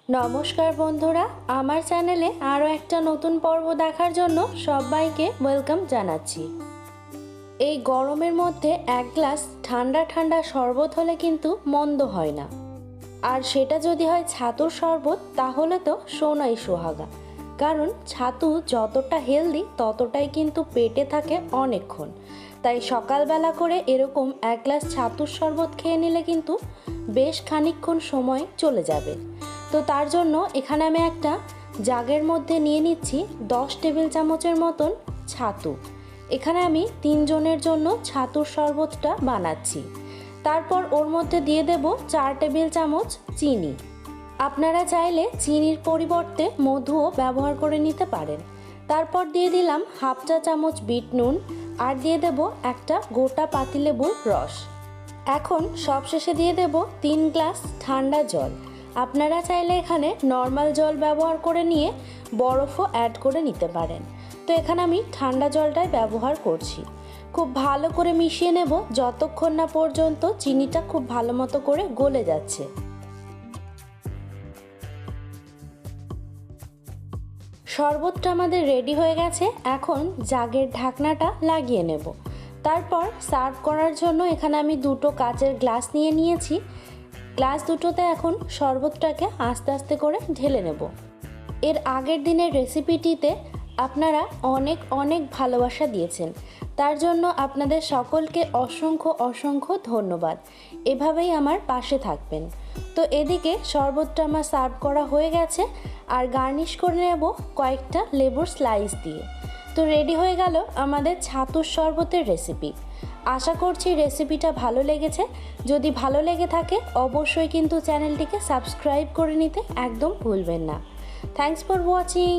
নমস্কার বন্ধুরা, আমার চ্যানেলে আরও একটা নতুন পর্ব দেখার জন্য সবাইকে ওয়েলকাম জানাচ্ছি। এই গরমের মধ্যে এক গ্লাস ঠান্ডা ঠান্ডা শরবত হলে কিন্তু মন্দ হয় না, আর সেটা যদি হয় ছাতুর শরবত তাহলে তো সোনাই সোহাগা। কারণ ছাতু যতটা হেলদি ততটাই কিন্তু পেটে থাকে অনেকক্ষণ। তাই সকালবেলা করে এরকম এক গ্লাস ছাতুর শরবত খেয়ে নিলে কিন্তু বেশ খানিকক্ষণ সময় চলে যাবে। তো তার জন্য এখানে আমি একটা জাগের মধ্যে নিয়ে নিচ্ছি 10 টেবিল চামচের মতন ছাতু। এখানে আমি 3 জনের জন্য ছাতুর শরবতটা বানাচ্ছি। তারপর ওর মধ্যে দিয়ে দেব 4 টেবিল চামচ চিনি। আপনারা চাইলে চিনির পরিবর্তে মধুও ব্যবহার করে নিতে পারেন। তারপর দিয়ে দিলাম হাফ চা চামচ বিট নুন, আর দিয়ে দেব একটা গোটা পাতিলেবুর রস। এখন সবশেষে দিয়ে দেব 3 গ্লাস ঠান্ডা জল। আপনারা চাইলে এখানে নর্মাল জল ব্যবহার করে নিয়ে বরফও অ্যাড করে নিতে পারেন। তো এখানে আমি ঠান্ডা জলটাই ব্যবহার করছি। খুব ভালো করে মিশিয়ে নেব যতক্ষণ না পর্যন্ত চিনিটা খুব ভালো মতো করে গলে যাচ্ছে। শরবতটা আমাদের রেডি হয়ে গেছে। এখন জাগের ঢাকনাটা লাগিয়ে নেব। তারপর সার্ভ করার জন্য এখানে আমি 2টো কাচের গ্লাস নিয়ে নিয়েছি। গ্লাস দুটোতে এখন শরবতটাকে আস্তে আস্তে করে ঢেলে নেব। এর আগের দিনের রেসিপিটিতে আপনারা অনেক অনেক ভালোবাসা দিয়েছেন, তার জন্য আপনাদের সকলকে অসংখ্য অসংখ্য ধন্যবাদ। এভাবেই আমার পাশে থাকবেন। তো এদিকে শরবতটা আমার সার্ভ করা হয়ে গেছে, আর গার্নিশ করে নেব কয়েকটা লেবুর স্লাইস দিয়ে। তো রেডি হয়ে গেল আমাদের ছাতুর শরবতের রেসিপি। আশা করছি রেসিপিটা ভালো লেগেছে। যদি ভালো লেগে থাকে অবশ্যই কিন্তু চ্যানেলটিকে সাবস্ক্রাইব করে নিতে একদম ভুলবেন না। Thanks for watching.